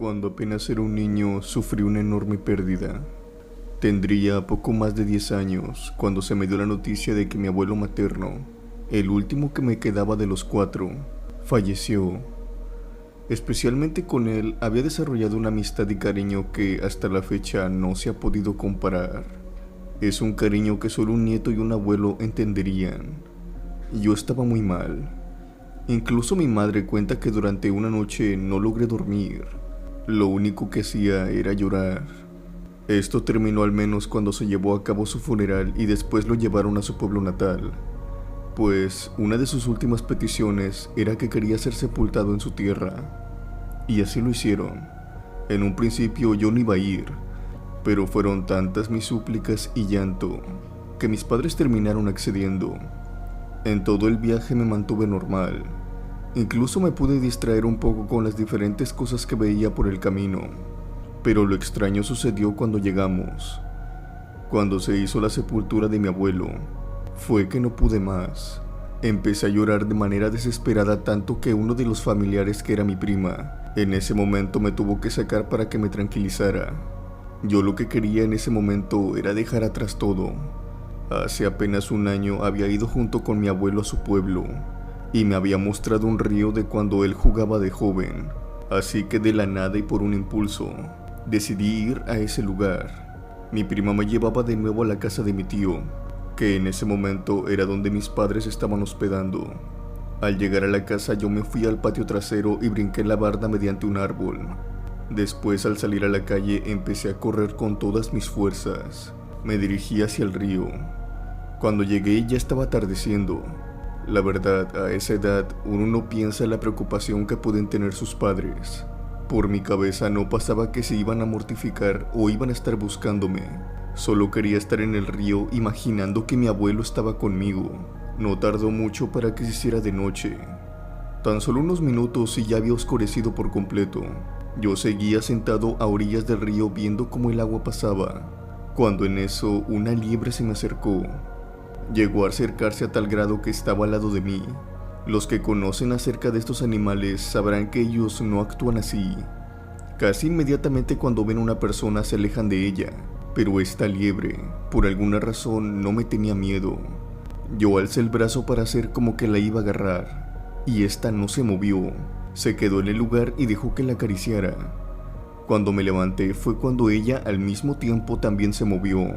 Cuando apenas era un niño, sufrí una enorme pérdida. Tendría poco más de 10 años cuando se me dio la noticia de que mi abuelo materno, el último que me quedaba de los 4, falleció. Especialmente con él había desarrollado una amistad y cariño que hasta la fecha no se ha podido comparar. Es un cariño que solo un nieto y un abuelo entenderían. Yo estaba muy mal. Incluso mi madre cuenta que durante una noche no logré dormir. Lo único que hacía era llorar. Esto terminó al menos cuando se llevó a cabo su funeral y después lo llevaron a su pueblo natal, pues una de sus últimas peticiones era que quería ser sepultado en su tierra. Y así lo hicieron. En un principio yo no iba a ir, pero fueron tantas mis súplicas y llanto que mis padres terminaron accediendo. En todo el viaje me mantuve normal. Incluso me pude distraer un poco con las diferentes cosas que veía por el camino. Pero lo extraño sucedió cuando llegamos. Cuando se hizo la sepultura de mi abuelo, fue que no pude más. Empecé a llorar de manera desesperada, tanto que uno de los familiares, que era mi prima, en ese momento me tuvo que sacar para que me tranquilizara. Yo lo que quería en ese momento era dejar atrás todo. Hace apenas un año había ido junto con mi abuelo a su pueblo y me había mostrado un río de cuando él jugaba de joven. Así que de la nada y por un impulso, decidí ir a ese lugar. Mi prima me llevaba de nuevo a la casa de mi tío, que en ese momento era donde mis padres estaban hospedando. Al llegar a la casa yo me fui al patio trasero y brinqué la barda mediante un árbol. Después, al salir a la calle, empecé a correr con todas mis fuerzas. Me dirigí hacia el río. Cuando llegué ya estaba atardeciendo. La verdad, a esa edad uno no piensa en la preocupación que pueden tener sus padres. Por mi cabeza no pasaba que se iban a mortificar o iban a estar buscándome. Solo quería estar en el río imaginando que mi abuelo estaba conmigo. No tardó mucho para que se hiciera de noche. Tan solo unos minutos y ya había oscurecido por completo. Yo seguía sentado a orillas del río viendo cómo el agua pasaba, cuando en eso una liebre se me acercó. Llegó a acercarse a tal grado que estaba al lado de mí. Los que conocen acerca de estos animales sabrán que ellos no actúan así. Casi inmediatamente cuando ven a una persona se alejan de ella, pero esta liebre, por alguna razón, no me tenía miedo. Yo alcé el brazo para hacer como que la iba a agarrar, y esta no se movió. Se quedó en el lugar y dejó que la acariciara. Cuando me levanté fue cuando ella al mismo tiempo también se movió.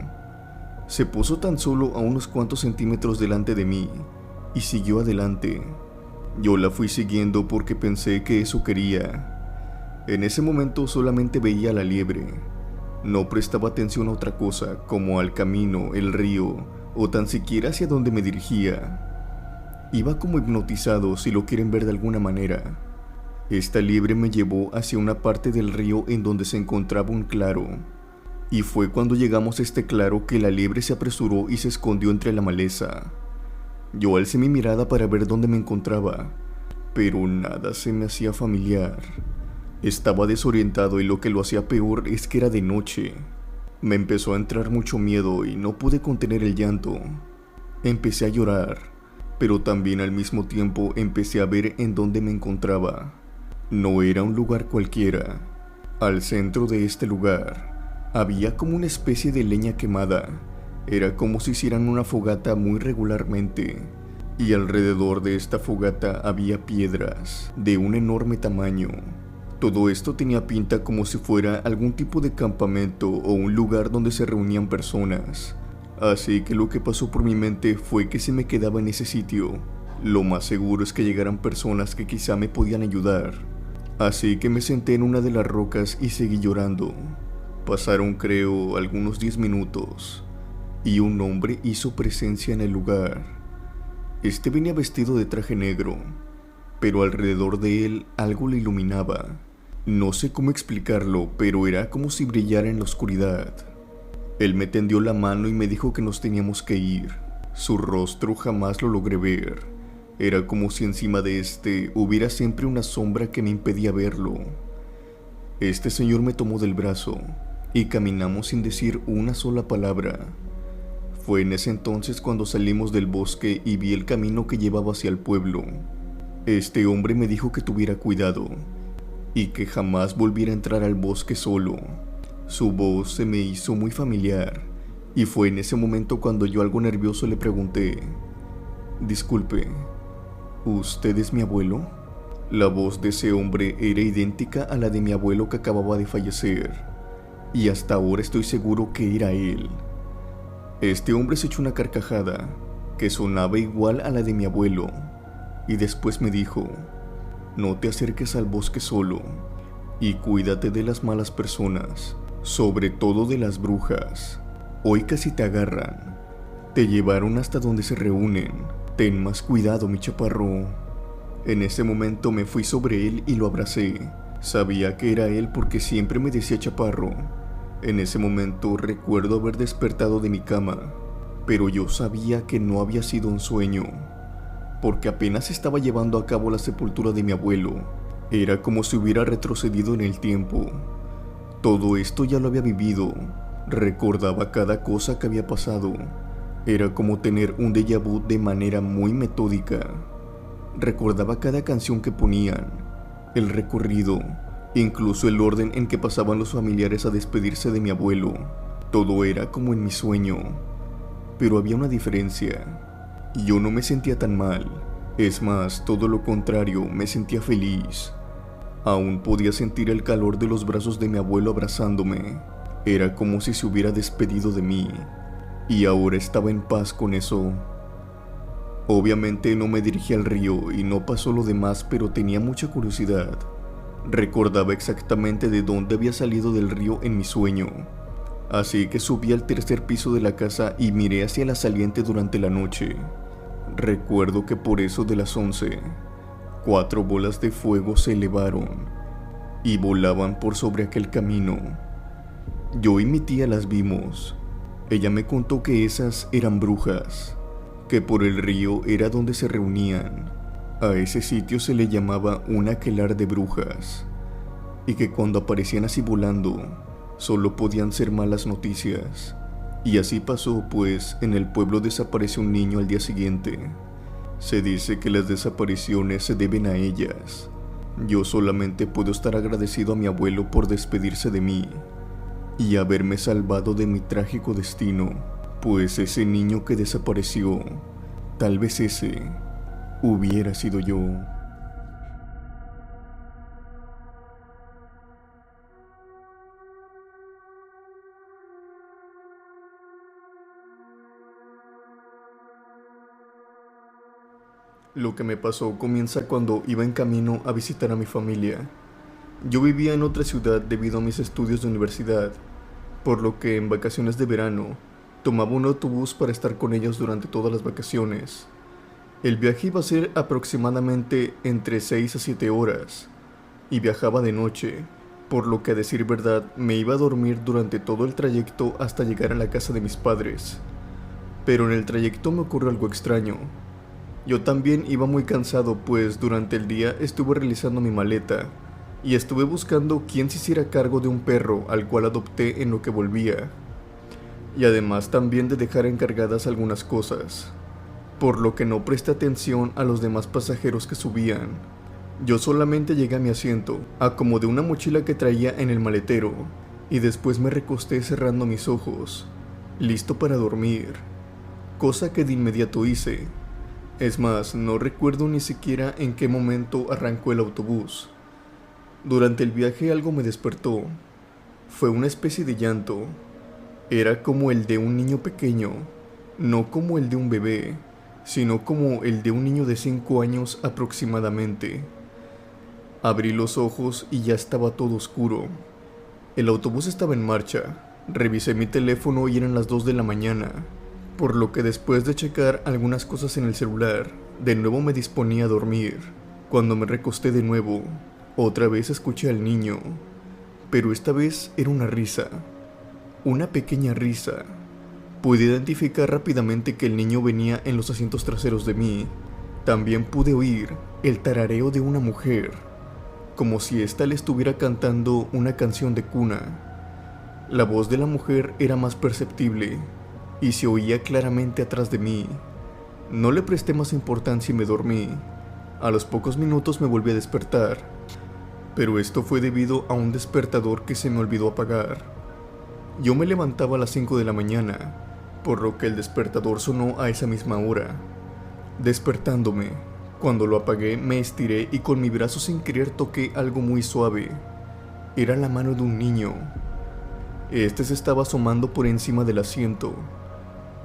Se puso tan solo a unos cuantos centímetros delante de mí y siguió adelante. Yo la fui siguiendo porque pensé que eso quería. En ese momento solamente veía a la liebre. No prestaba atención a otra cosa, como al camino, el río, o tan siquiera hacia donde me dirigía. Iba como hipnotizado, si lo quieren ver de alguna manera. Esta liebre me llevó hacia una parte del río en donde se encontraba un claro. Y fue cuando llegamos a este claro que la liebre se apresuró y se escondió entre la maleza. Yo alcé mi mirada para ver dónde me encontraba, pero nada se me hacía familiar. Estaba desorientado y lo que lo hacía peor es que era de noche. Me empezó a entrar mucho miedo y no pude contener el llanto. Empecé a llorar, pero también al mismo tiempo empecé a ver en dónde me encontraba. No era un lugar cualquiera. Al centro de este lugar había como una especie de leña quemada. Era como si hicieran una fogata muy regularmente, y alrededor de esta fogata había piedras de un enorme tamaño. Todo esto tenía pinta como si fuera algún tipo de campamento o un lugar donde se reunían personas. Así que lo que pasó por mi mente fue que si me quedaba en ese sitio, lo más seguro es que llegaran personas que quizá me podían ayudar. Así que me senté en una de las rocas y seguí llorando. Pasaron, creo, algunos 10 minutos, y un hombre hizo presencia en el lugar. Este venía vestido de traje negro, pero alrededor de él algo le iluminaba. No sé cómo explicarlo, pero era como si brillara en la oscuridad. Él me tendió la mano y me dijo que nos teníamos que ir. Su rostro jamás lo logré ver. Era como si encima de este hubiera siempre una sombra que me impedía verlo. Este señor me tomó del brazo y caminamos sin decir una sola palabra. Fue en ese entonces cuando salimos del bosque y vi el camino que llevaba hacia el pueblo. Este hombre me dijo que tuviera cuidado y que jamás volviera a entrar al bosque solo. Su voz se me hizo muy familiar y fue en ese momento cuando yo, algo nervioso, le pregunté: «Disculpe, ¿usted es mi abuelo?». La voz de ese hombre era idéntica a la de mi abuelo que acababa de fallecer, y hasta ahora estoy seguro que era él. Este hombre se echó una carcajada que sonaba igual a la de mi abuelo, y después me dijo: «No te acerques al bosque solo, y cuídate de las malas personas, sobre todo de las brujas. Hoy casi te agarran. Te llevaron hasta donde se reúnen. Ten más cuidado, mi chaparro». En ese momento me fui sobre él y lo abracé. Sabía que era él porque siempre me decía chaparro. En ese momento recuerdo haber despertado de mi cama, pero yo sabía que no había sido un sueño, porque apenas estaba llevando a cabo la sepultura de mi abuelo. Era como si hubiera retrocedido en el tiempo. Todo esto ya lo había vivido. Recordaba cada cosa que había pasado. Era como tener un déjà vu de manera muy metódica. Recordaba cada canción que ponían, el recorrido, incluso el orden en que pasaban los familiares a despedirse de mi abuelo. Todo era como en mi sueño, pero había una diferencia. Yo no me sentía tan mal. Es más, todo lo contrario, me sentía feliz. Aún podía sentir el calor de los brazos de mi abuelo abrazándome. Era como si se hubiera despedido de mí, y ahora estaba en paz con eso. Obviamente no me dirigí al río y no pasó lo demás, pero tenía mucha curiosidad. Recordaba exactamente de dónde había salido del río en mi sueño, así que subí al tercer piso de la casa y miré hacia la saliente durante la noche. Recuerdo que por eso de las 11, 4 bolas de fuego se elevaron y volaban por sobre aquel camino. Yo y mi tía las vimos. Ella me contó que esas eran brujas, que por el río era donde se reunían. A ese sitio se le llamaba un aquelarre de brujas, y que cuando aparecían así volando, solo podían ser malas noticias. Y así pasó, pues en el pueblo desapareció un niño al día siguiente. Se dice que las desapariciones se deben a ellas. Yo solamente puedo estar agradecido a mi abuelo por despedirse de mí y haberme salvado de mi trágico destino. Pues ese niño que desapareció, tal vez ese hubiera sido yo. Lo que me pasó comienza cuando iba en camino a visitar a mi familia. Yo vivía en otra ciudad debido a mis estudios de universidad, por lo que en vacaciones de verano tomaba un autobús para estar con ellos durante todas las vacaciones. El viaje iba a ser aproximadamente entre 6 a 7 horas, y viajaba de noche, por lo que, a decir verdad, me iba a dormir durante todo el trayecto hasta llegar a la casa de mis padres. Pero en el trayecto me ocurrió algo extraño. Yo también iba muy cansado, pues durante el día estuve realizando mi maleta, y estuve buscando quién se hiciera cargo de un perro al cual adopté en lo que volvía, y además también de dejar encargadas algunas cosas, por lo que no presté atención a los demás pasajeros que subían. Yo solamente llegué a mi asiento, acomodé una mochila que traía en el maletero, y después me recosté cerrando mis ojos, listo para dormir, cosa que de inmediato hice. Es más, no recuerdo ni siquiera en qué momento arrancó el autobús. Durante el viaje algo me despertó. Fue una especie de llanto. Era como el de un niño pequeño, no como el de un bebé, sino como el de un niño de 5 años aproximadamente. Abrí los ojos y ya estaba todo oscuro. El autobús estaba en marcha. Revisé mi teléfono y eran las 2 de la mañana, por lo que después de checar algunas cosas en el celular, de nuevo me disponía a dormir. Cuando me recosté de nuevo, otra vez escuché al niño, pero esta vez era una risa. Una pequeña risa. Pude identificar rápidamente que el niño venía en los asientos traseros de mí. También pude oír el tarareo de una mujer, como si ésta le estuviera cantando una canción de cuna. La voz de la mujer era más perceptible y se oía claramente atrás de mí. No le presté más importancia y me dormí. A los pocos minutos me volví a despertar. pero esto fue debido a un despertador que se me olvidó apagar. Yo me levantaba a las 5 de la mañana, por lo que el despertador sonó a esa misma hora. Despertándome, cuando lo apagué me estiré y con mi brazo sin querer toqué algo muy suave. Era la mano de un niño. Este se estaba asomando por encima del asiento.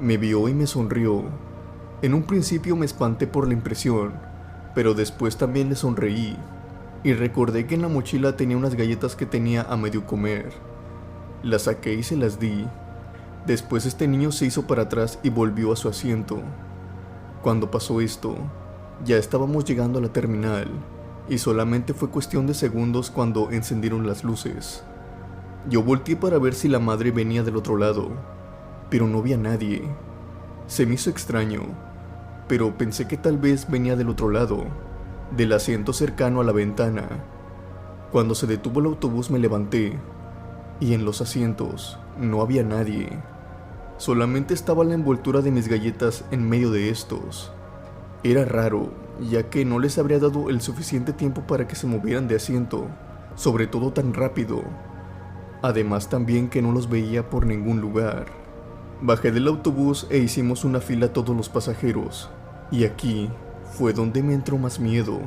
Me vio y me sonrió. En un principio me espanté por la impresión, pero después también le sonreí, y recordé que en la mochila tenía unas galletas que tenía a medio comer. Las saqué y se las di. Después este niño se hizo para atrás y volvió a su asiento. Cuando pasó esto, ya estábamos llegando a la terminal, y solamente fue cuestión de segundos cuando encendieron las luces. Yo volteé para ver si la madre venía del otro lado, pero no vi a nadie. Se me hizo extraño, pero pensé que tal vez venía del otro lado, del asiento cercano a la ventana. Cuando se detuvo el autobús me levanté, y en los asientos no había nadie. Solamente estaba la envoltura de mis galletas en medio de estos. Era raro, ya que no les habría dado el suficiente tiempo para que se movieran de asiento, sobre todo tan rápido. Además también que no los veía por ningún lugar. Bajé del autobús e hicimos una fila todos los pasajeros, y aquí fue donde me entró más miedo,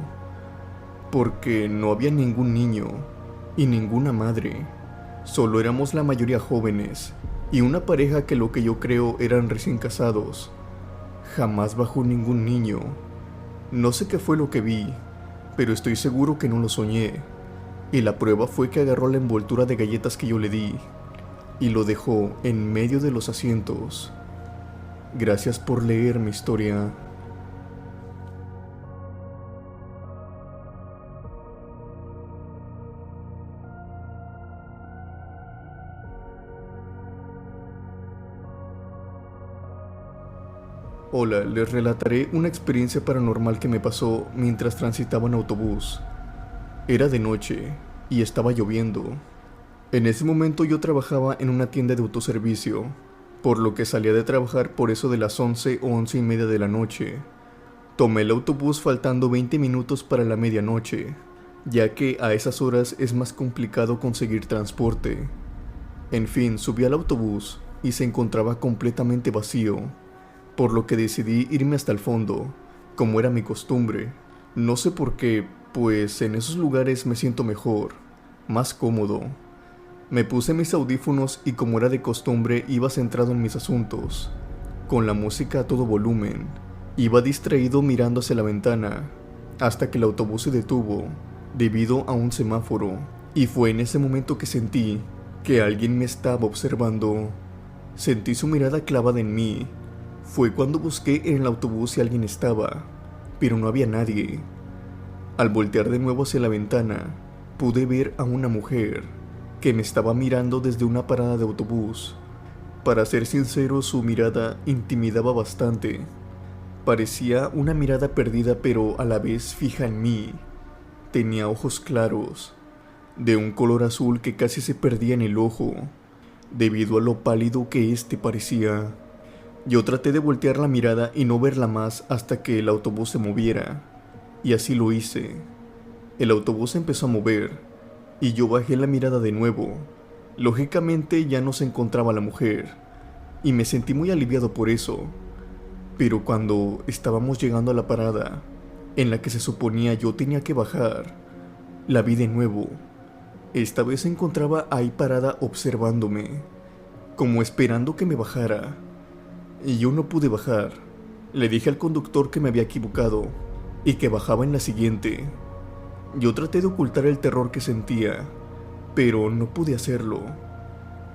porque no había ningún niño y ninguna madre. Solo éramos la mayoría jóvenes y una pareja que lo que yo creo eran recién casados. Jamás bajó ningún niño. No sé qué fue lo que vi, pero estoy seguro que no lo soñé. Y la prueba fue que agarró la envoltura de galletas que yo le di y lo dejó en medio de los asientos. Gracias por leer mi historia. Hola, les relataré una experiencia paranormal que me pasó mientras transitaba en autobús. Era de noche y estaba lloviendo. En ese momento yo trabajaba en una tienda de autoservicio, por lo que salía de trabajar por eso de las 11 o 11:30 de la noche. Tomé el autobús faltando 20 minutos para la medianoche, ya que a esas horas es más complicado conseguir transporte. En fin, subí al autobús y se encontraba completamente vacío, por lo que decidí irme hasta el fondo, como era mi costumbre. No sé por qué, pues en esos lugares me siento mejor, más cómodo. Me puse mis audífonos y como era de costumbre iba centrado en mis asuntos, con la música a todo volumen. Iba distraído mirando hacia la ventana, hasta que el autobús se detuvo, debido a un semáforo, y fue en ese momento que sentí que alguien me estaba observando. Sentí su mirada clavada en mí. Fue cuando busqué en el autobús si alguien estaba, pero no había nadie. Al voltear de nuevo hacia la ventana, pude ver a una mujer que me estaba mirando desde una parada de autobús. Para ser sincero, su mirada intimidaba bastante. Parecía una mirada perdida pero a la vez fija en mí. Tenía ojos claros, de un color azul que casi se perdía en el ojo, debido a lo pálido que éste parecía. Yo traté de voltear la mirada y no verla más hasta que el autobús se moviera, y así lo hice. El autobús empezó a mover, y yo bajé la mirada de nuevo. Lógicamente ya no se encontraba la mujer, y me sentí muy aliviado por eso. Pero cuando estábamos llegando a la parada, en la que se suponía yo tenía que bajar, la vi de nuevo. Esta vez se encontraba ahí parada observándome, como esperando que me bajara. Y yo no pude bajar. Le dije al conductor que me había equivocado y que bajaba en la siguiente. Yo traté de ocultar el terror que sentía, pero no pude hacerlo.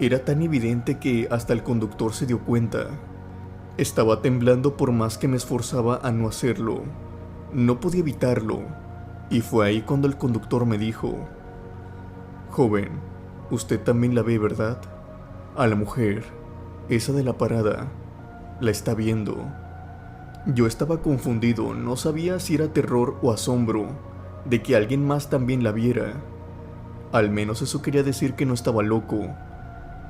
Era tan evidente que hasta el conductor se dio cuenta. Estaba temblando por más que me esforzaba a no hacerlo. No podía evitarlo, y fue ahí cuando el conductor me dijo: «Joven, usted también la ve, ¿verdad? A la mujer, esa de la parada, la está viendo». Yo estaba confundido, no sabía si era terror o asombro de que alguien más también la viera. Al menos eso quería decir que no estaba loco,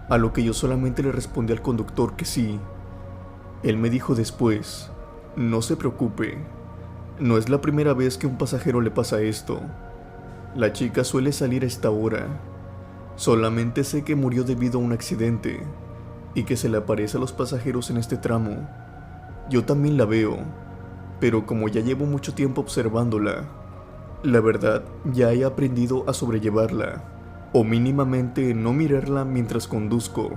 a lo que yo solamente le respondí al conductor que sí. Él me dijo después: «No se preocupe, no es la primera vez que a un pasajero le pasa esto. La chica suele salir a esta hora. Solamente sé que murió debido a un accidente y que se le aparece a los pasajeros en este tramo. Yo también la veo, pero como ya llevo mucho tiempo observándola, la verdad ya he aprendido a sobrellevarla, o mínimamente no mirarla mientras conduzco.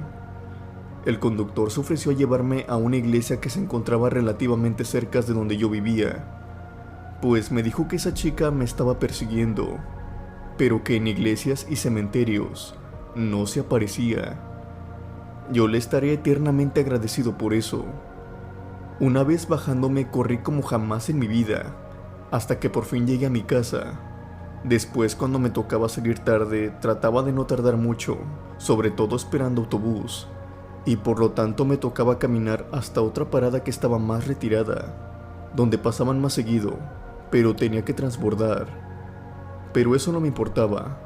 El conductor se ofreció a llevarme a una iglesia que se encontraba relativamente cerca de donde yo vivía, pues me dijo que esa chica me estaba persiguiendo, pero que en iglesias y cementerios no se aparecía. Yo le estaré eternamente agradecido por eso. Una vez bajándome corrí como jamás en mi vida, hasta que por fin llegué a mi casa. Después, cuando me tocaba salir tarde, trataba de no tardar mucho, sobre todo esperando autobús, y por lo tanto me tocaba caminar hasta otra parada que estaba más retirada, donde pasaban más seguido, pero tenía que transbordar. Pero eso no me importaba,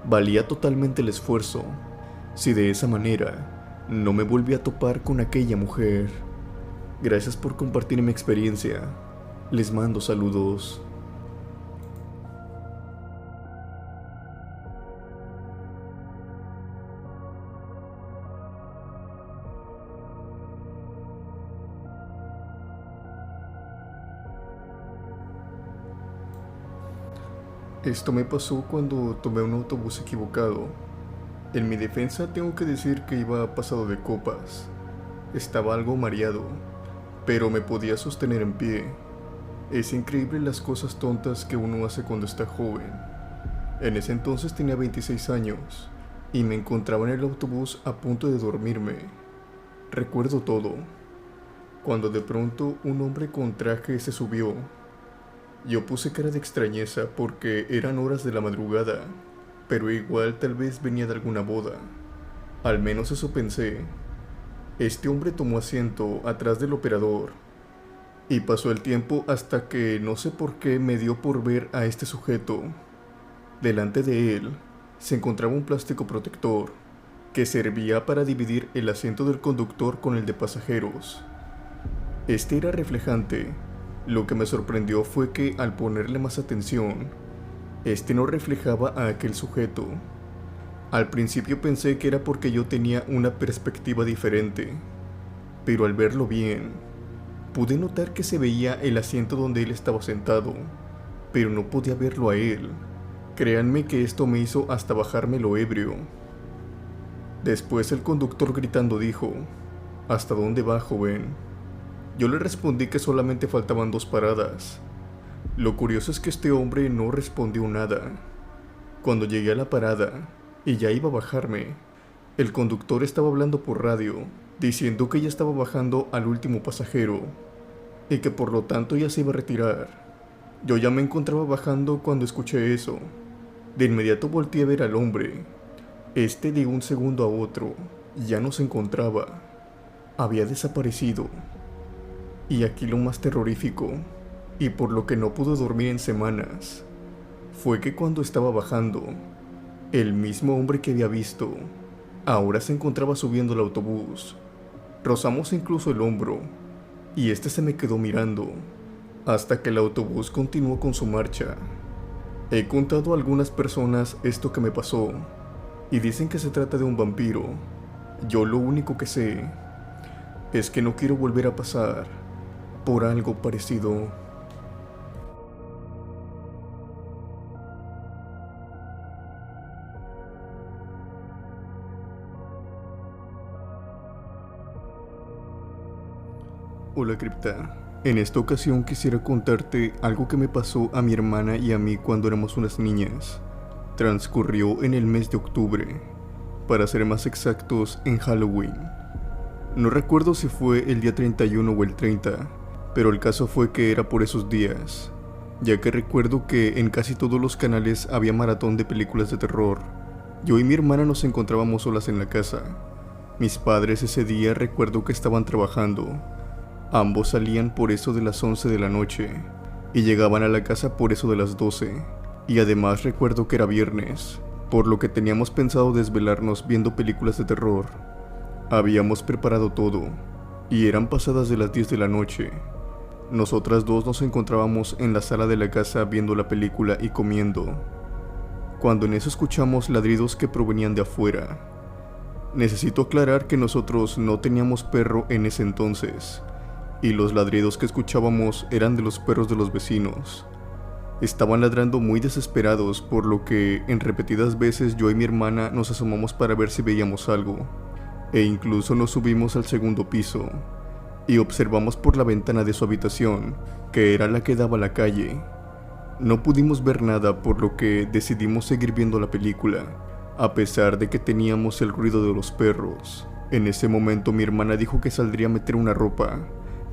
valía totalmente el esfuerzo, si de esa manera no me volví a topar con aquella mujer. Gracias por compartir mi experiencia. Les mando saludos. Esto me pasó cuando tomé un autobús equivocado. En mi defensa tengo que decir que iba pasado de copas. Estaba algo mareado, pero me podía sostener en pie. Es increíble las cosas tontas que uno hace cuando está joven. En ese entonces tenía 26 años y me encontraba en el autobús a punto de dormirme. Recuerdo todo, cuando de pronto un hombre con traje se subió. Yo puse cara de extrañeza porque eran horas de la madrugada, pero igual tal vez venía de alguna boda. Al menos eso pensé. Este hombre tomó asiento atrás del operador y pasó el tiempo hasta que no sé por qué me dio por ver a este sujeto. Delante de él se encontraba un plástico protector que servía para dividir el asiento del conductor con el de pasajeros. Este era reflejante. Lo que me sorprendió fue que al ponerle más atención, este no reflejaba a aquel sujeto. Al principio pensé que era porque yo tenía una perspectiva diferente, pero al verlo bien, pude notar que se veía el asiento donde él estaba sentado, pero no podía verlo a él. Créanme que esto me hizo hasta bajarme lo ebrio. Después el conductor gritando dijo: ¿Hasta dónde va, joven? Yo le respondí que solamente faltaban 2 paradas. Lo curioso es que este hombre no respondió nada. Cuando llegué a la parada y ya iba a bajarme, el conductor estaba hablando por radio, diciendo que ya estaba bajando al último pasajero y que por lo tanto ya se iba a retirar. Yo ya me encontraba bajando cuando escuché eso. De inmediato volteé a ver al hombre. Este de un segundo a otro ya no se encontraba. Había desaparecido. Y aquí lo más terrorífico, y por lo que no pude dormir en semanas, fue que cuando estaba bajando, el mismo hombre que había visto, ahora se encontraba subiendo el autobús. Rozamos incluso el hombro, y este se me quedó mirando, hasta que el autobús continuó con su marcha. He contado a algunas personas esto que me pasó, y dicen que se trata de un vampiro. Yo lo único que sé es que no quiero volver a pasar por algo parecido. Hola cripta, en esta ocasión quisiera contarte algo que me pasó a mi hermana y a mí cuando éramos unas niñas. Transcurrió en el mes de octubre, para ser más exactos en Halloween. No recuerdo si fue el día 31 o el 30, pero el caso fue que era por esos días, ya que recuerdo que en casi todos los canales había maratón de películas de terror. Yo y mi hermana nos encontrábamos solas en la casa. Mis padres ese día recuerdo que estaban trabajando. Ambos salían por eso de las 11 de la noche y llegaban a la casa por eso de las 12. Y además recuerdo que era viernes, por lo que teníamos pensado desvelarnos viendo películas de terror. Habíamos preparado todo y eran pasadas de las 10 de la noche. Nosotras dos nos encontrábamos en la sala de la casa viendo la película y comiendo. cuando en eso escuchamos ladridos que provenían de afuera. Necesito aclarar que nosotros no teníamos perro en ese entonces, y los ladridos que escuchábamos eran de los perros de los vecinos. Estaban ladrando muy desesperados, por lo que en repetidas veces yo y mi hermana nos asomamos para ver si veíamos algo, e incluso nos subimos al segundo piso, y observamos por la ventana de su habitación, que era la que daba a la calle. No pudimos ver nada, por lo que decidimos seguir viendo la película, a pesar de que teníamos el ruido de los perros. En ese momento mi hermana dijo que saldría a meter una ropa,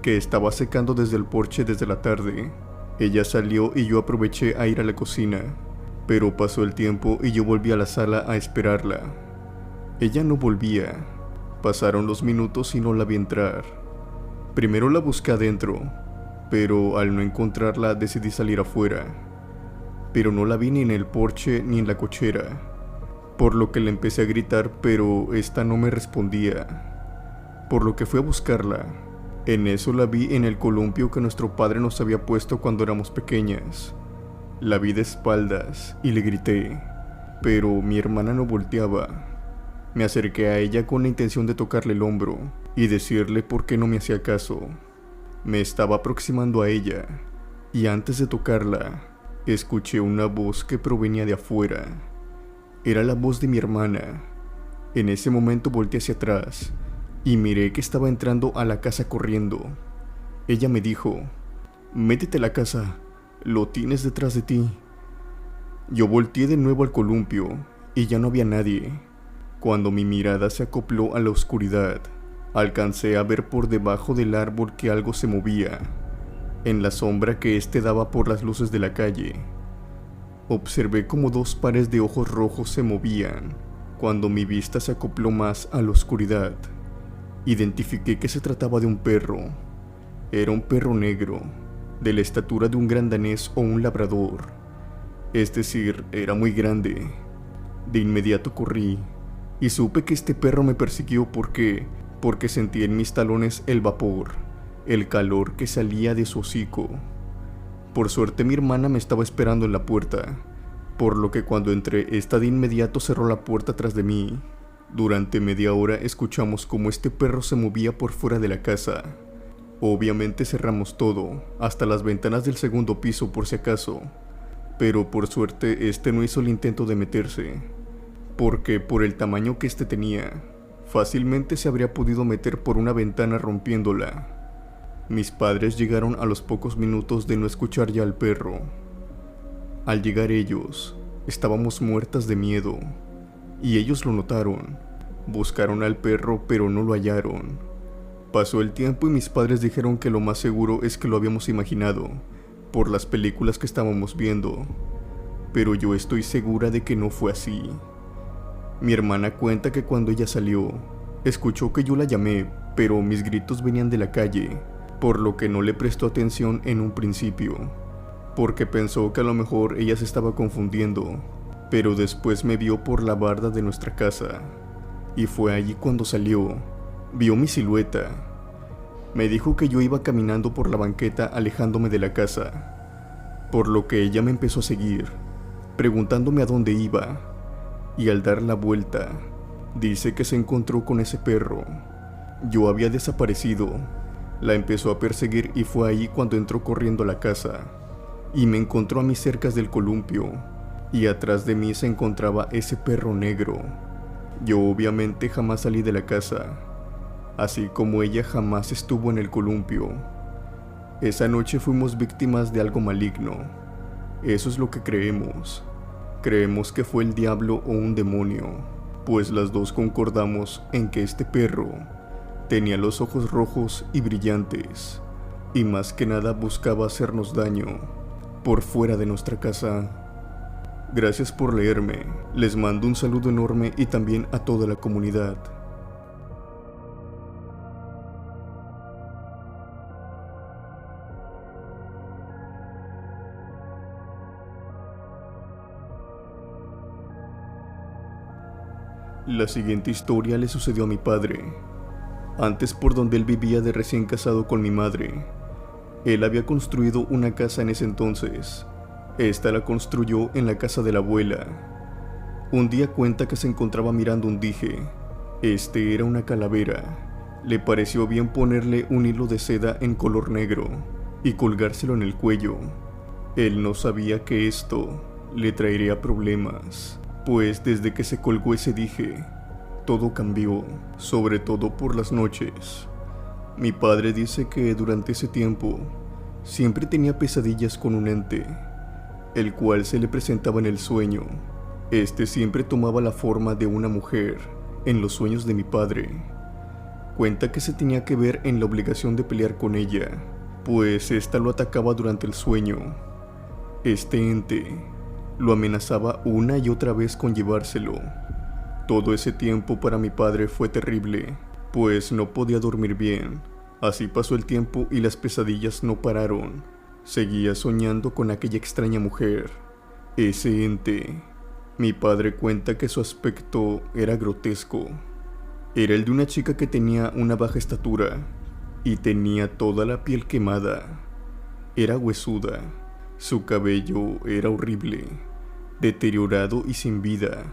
que estaba secando desde el porche desde la tarde. Ella salió y yo aproveché a ir a la cocina, pero pasó el tiempo y yo volví a la sala a esperarla. Ella no volvía. Pasaron los minutos y no la vi entrar. Primero la busqué adentro, pero al no encontrarla decidí salir afuera. Pero no la vi ni en el porche ni en la cochera, por lo que le empecé a gritar, pero esta no me respondía, por lo que fui a buscarla. En eso la vi en el columpio que nuestro padre nos había puesto cuando éramos pequeñas. La vi de espaldas y le grité, pero mi hermana no volteaba. Me acerqué a ella con la intención de tocarle el hombro y decirle por qué no me hacía caso. Me estaba aproximando a ella, y antes de tocarla, escuché una voz que provenía de afuera. Era la voz de mi hermana. En ese momento volteé hacia atrás y miré que estaba entrando a la casa corriendo. Ella me dijo: «Métete a la casa, lo tienes detrás de ti». Yo volteé de nuevo al columpio y ya no había nadie. Cuando mi mirada se acopló a la oscuridad, alcancé a ver por debajo del árbol que algo se movía, en la sombra que éste daba por las luces de la calle. Observé como dos pares de ojos rojos se movían. Cuando mi vista se acopló más a la oscuridad, identifiqué que se trataba de un perro. Era un perro negro, de la estatura de un gran danés o un labrador. Es decir, era muy grande. De inmediato corrí y supe que este perro me persiguió porque sentí en mis talones el vapor, el calor que salía de su hocico. Por suerte mi hermana me estaba esperando en la puerta, por lo que cuando entré, esta de inmediato cerró la puerta tras de mí. Durante media hora escuchamos cómo este perro se movía por fuera de la casa. Obviamente cerramos todo, hasta las ventanas del segundo piso por si acaso, pero por suerte este no hizo el intento de meterse, porque por el tamaño que este tenía, fácilmente se habría podido meter por una ventana rompiéndola. Mis padres llegaron a los pocos minutos de no escuchar ya al perro. Al llegar ellos, estábamos muertas de miedo, y ellos lo notaron. Buscaron al perro, pero no lo hallaron. Pasó el tiempo y mis padres dijeron que lo más seguro es que lo habíamos imaginado, por las películas que estábamos viendo, pero yo estoy segura de que no fue así. Mi hermana cuenta que cuando ella salió, escuchó que yo la llamé, pero mis gritos venían de la calle, por lo que no le prestó atención en un principio, porque pensó que a lo mejor ella se estaba confundiendo, pero después me vio por la barda de nuestra casa, y fue allí cuando salió. Vio mi silueta. Me dijo que yo iba caminando por la banqueta alejándome de la casa, por lo que ella me empezó a seguir, preguntándome a dónde iba, y al dar la vuelta, dice que se encontró con ese perro. Yo había desaparecido. La empezó a perseguir y fue ahí cuando entró corriendo a la casa, y me encontró a mis cercas del columpio, y atrás de mí se encontraba ese perro negro. Yo obviamente jamás salí de la casa, así como ella jamás estuvo en el columpio. Esa noche fuimos víctimas de algo maligno. Eso es lo que creemos. Creemos que fue el diablo o un demonio, pues las dos concordamos en que este perro tenía los ojos rojos y brillantes, y más que nada buscaba hacernos daño por fuera de nuestra casa. Gracias por leerme. Les mando un saludo enorme y también a toda la comunidad. La siguiente historia le sucedió a mi padre. Antes, por donde él vivía de recién casado con mi madre, él había construido una casa en ese entonces. Esta la construyó en la casa de la abuela, Un día cuenta que se encontraba mirando un dije. Este era una calavera. Le pareció bien ponerle un hilo de seda en color negro y colgárselo en el cuello. Él no sabía que esto le traería problemas, pues desde que se colgó ese dije, todo cambió, sobre todo por las noches. Mi padre dice que durante ese tiempo siempre tenía pesadillas con un ente, el cual se le presentaba en el sueño. Este siempre tomaba la forma de una mujer en los sueños de mi padre. Cuenta que se tenía que ver en la obligación de pelear con ella, pues ésta lo atacaba durante el sueño. Este ente lo amenazaba una y otra vez con llevárselo. Todo ese tiempo para mi padre fue terrible, pues no podía dormir bien. Así pasó el tiempo y las pesadillas no pararon. Seguía soñando con aquella extraña mujer, ese ente. Mi padre cuenta que su aspecto era grotesco. Era el de una chica que tenía una baja estatura y tenía toda la piel quemada. Era huesuda, su cabello era horrible, deteriorado y sin vida.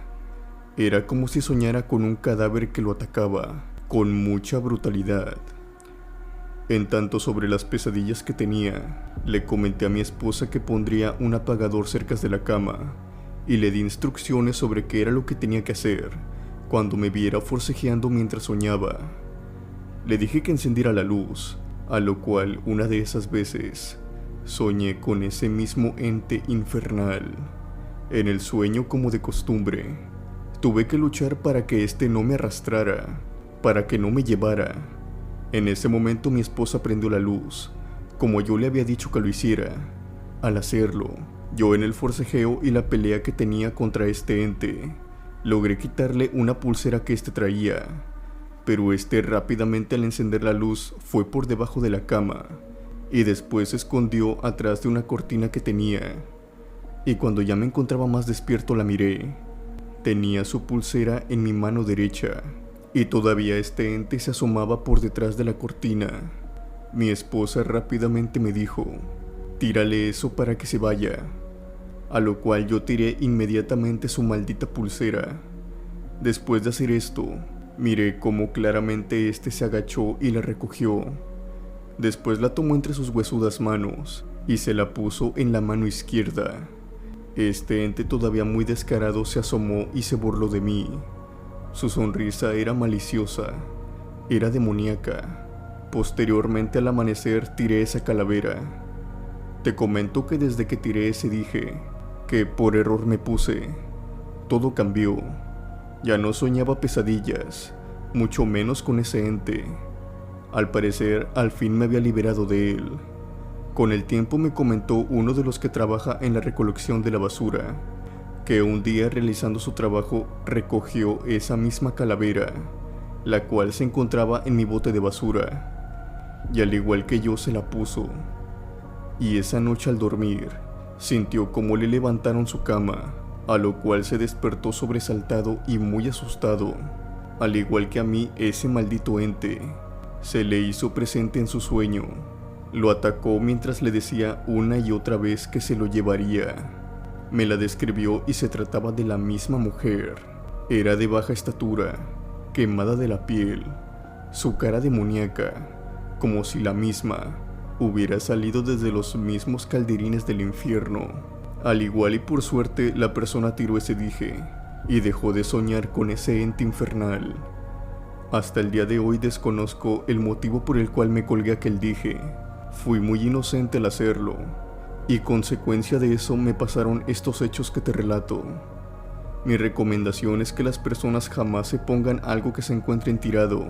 Era como si soñara con un cadáver que lo atacaba con mucha brutalidad. En tanto sobre las pesadillas que tenía, le comenté a mi esposa que pondría un apagador cerca de la cama y le di instrucciones sobre qué era lo que tenía que hacer cuando me viera forcejeando mientras soñaba. Le dije que encendiera la luz, a lo cual una de esas veces soñé con ese mismo ente infernal. En el sueño, como de costumbre, tuve que luchar para que este no me arrastrara, para que no me llevara. En ese momento mi esposa prendió la luz, como yo le había dicho que lo hiciera. Al hacerlo, yo en el forcejeo y la pelea que tenía contra este ente, logré quitarle una pulsera que este traía, pero este rápidamente al encender la luz fue por debajo de la cama y después se escondió atrás de una cortina que tenía. Y cuando ya me encontraba más despierto la miré. Tenía su pulsera en mi mano derecha y todavía este ente se asomaba por detrás de la cortina. Mi esposa rápidamente me dijo: tírale eso para que se vaya. A lo cual yo tiré inmediatamente su maldita pulsera. Después de hacer esto, miré cómo claramente este se agachó y la recogió. Después la tomó entre sus huesudas manos y se la puso en la mano izquierda. Este ente todavía muy descarado se asomó y se burló de mí. Su sonrisa era maliciosa, era demoníaca. Posteriormente al amanecer tiré esa calavera. Te comento que desde que tiré ese dije, que por error me puse, todo cambió. Ya no soñaba pesadillas, mucho menos con ese ente. Al parecer, al fin me había liberado de él. Con el tiempo me comentó uno de los que trabaja en la recolección de la basura, que un día realizando su trabajo recogió esa misma calavera, la cual se encontraba en mi bote de basura, y al igual que yo se la puso. Y esa noche al dormir, sintió como le levantaron su cama, a lo cual se despertó sobresaltado y muy asustado. Al igual que a mí, ese maldito ente se le hizo presente en su sueño. Lo atacó mientras le decía una y otra vez que se lo llevaría. Me la describió y se trataba de la misma mujer. Era de baja estatura, quemada de la piel, su cara demoníaca, como si la misma hubiera salido desde los mismos calderines del infierno. Al igual y por suerte la persona tiró ese dije y dejó de soñar con ese ente infernal. Hasta el día de hoy desconozco el motivo por el cual me colgué aquel dije. Fui muy inocente al hacerlo, y consecuencia de eso me pasaron estos hechos que te relato. Mi recomendación es que las personas jamás se pongan algo que se encuentren tirado.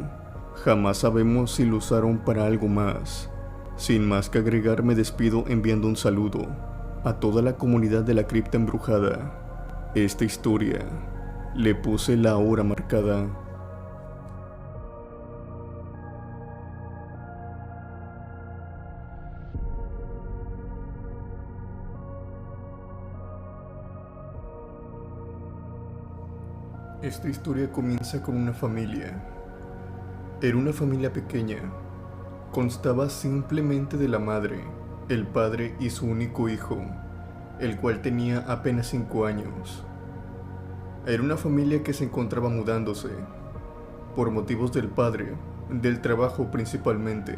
Jamás sabemos si lo usaron para algo más. Sin más que agregar, me despido enviando un saludo a toda la comunidad de la cripta embrujada. Esta historia le puse la hora marcada. Esta historia comienza con una familia. Era una familia pequeña. Constaba simplemente de la madre, el padre y su único hijo, el cual tenía apenas 5 años. Era una familia que se encontraba mudándose, por motivos del padre, del trabajo principalmente,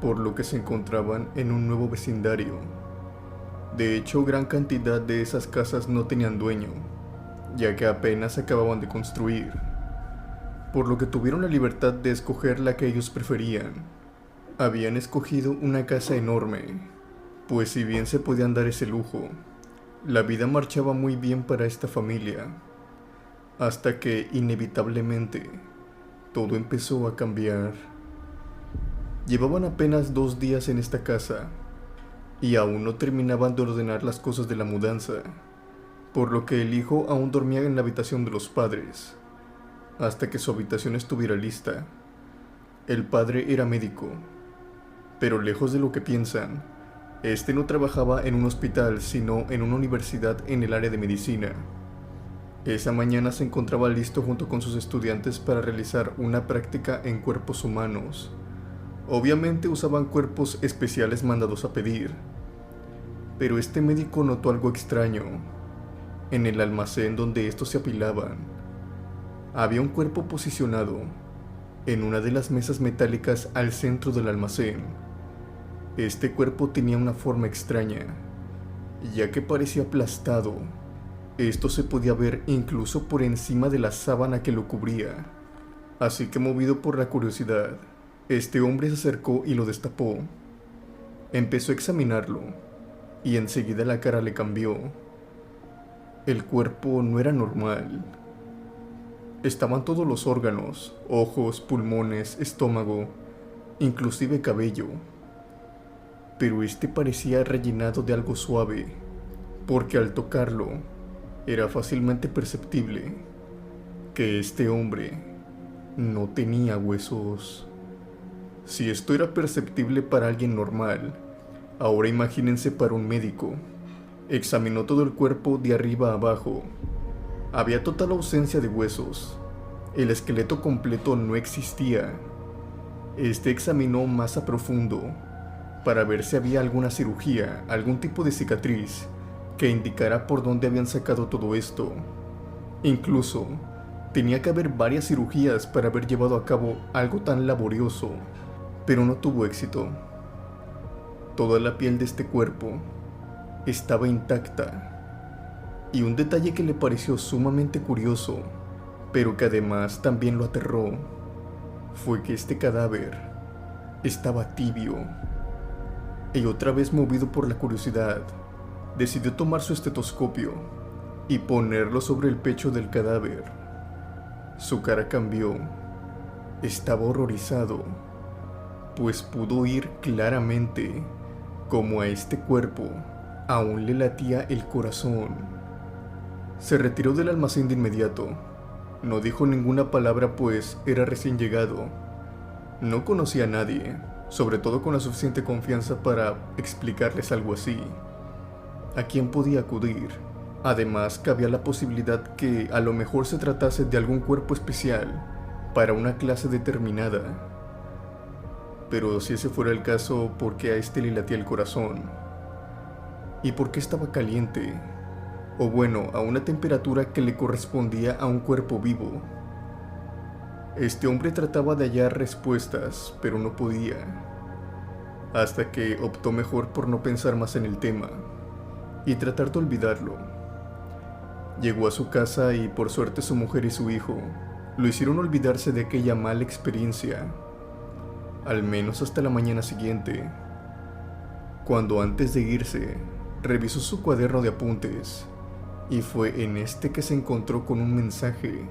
por lo que se encontraban en un nuevo vecindario. De hecho, gran cantidad de esas casas no tenían dueño, ya que apenas se acababan de construir, por lo que tuvieron la libertad de escoger la que ellos preferían. Habían escogido una casa enorme, pues si bien se podían dar ese lujo, la vida marchaba muy bien para esta familia, hasta que inevitablemente todo empezó a cambiar. Llevaban apenas 2 días en esta casa y aún no terminaban de ordenar las cosas de la mudanza, por lo que el hijo aún dormía en la habitación de los padres, hasta que su habitación estuviera lista. El padre era médico, pero lejos de lo que piensan, este no trabajaba en un hospital, sino en una universidad en el área de medicina. Esa mañana se encontraba listo junto con sus estudiantes para realizar una práctica en cuerpos humanos. Obviamente usaban cuerpos especiales mandados a pedir, pero este médico notó algo extraño. En el almacén donde estos se apilaban, había un cuerpo posicionado en una de las mesas metálicas al centro del almacén. Este cuerpo tenía una forma extraña, ya que parecía aplastado. Esto se podía ver incluso por encima de la sábana que lo cubría. Así que, movido por la curiosidad, este hombre se acercó y lo destapó. Empezó a examinarlo, y enseguida la cara le cambió. El cuerpo no era normal. Estaban todos los órganos, ojos, pulmones, estómago, inclusive cabello. Pero este parecía rellenado de algo suave, porque al tocarlo era fácilmente perceptible que este hombre no tenía huesos. Si esto era perceptible para alguien normal, ahora imagínense para un médico. Examinó todo el cuerpo de arriba a abajo. Había total ausencia de huesos. El esqueleto completo no existía. Este examinó más a profundo para ver si había alguna cirugía, algún tipo de cicatriz que indicara por dónde habían sacado todo esto. Incluso tenía que haber varias cirugías para haber llevado a cabo algo tan laborioso, pero no tuvo éxito. Toda la piel de este cuerpo estaba intacta, y un detalle que le pareció sumamente curioso, pero que además también lo aterró, fue que este cadáver estaba tibio. Y otra vez, movido por la curiosidad, decidió tomar su estetoscopio y ponerlo sobre el pecho del cadáver. Su cara cambió. Estaba horrorizado, pues pudo oír claramente cómo a este cuerpo aún le latía el corazón. Se retiró del almacén de inmediato. No dijo ninguna palabra, pues era recién llegado. No conocía a nadie, sobre todo con la suficiente confianza para explicarles algo así. ¿A quién podía acudir? Además, cabía la posibilidad que a lo mejor se tratase de algún cuerpo especial para una clase determinada. Pero si ese fuera el caso, ¿por qué a este le latía el corazón? ¿Y por qué estaba caliente? O bueno, a una temperatura que le correspondía a un cuerpo vivo. Este hombre trataba de hallar respuestas, pero no podía, hasta que optó mejor por no pensar más en el tema y tratar de olvidarlo. Llegó a su casa y por suerte su mujer y su hijo lo hicieron olvidarse de aquella mala experiencia, al menos hasta la mañana siguiente, cuando antes de irse revisó su cuaderno de apuntes, y fue en este que se encontró con un mensaje.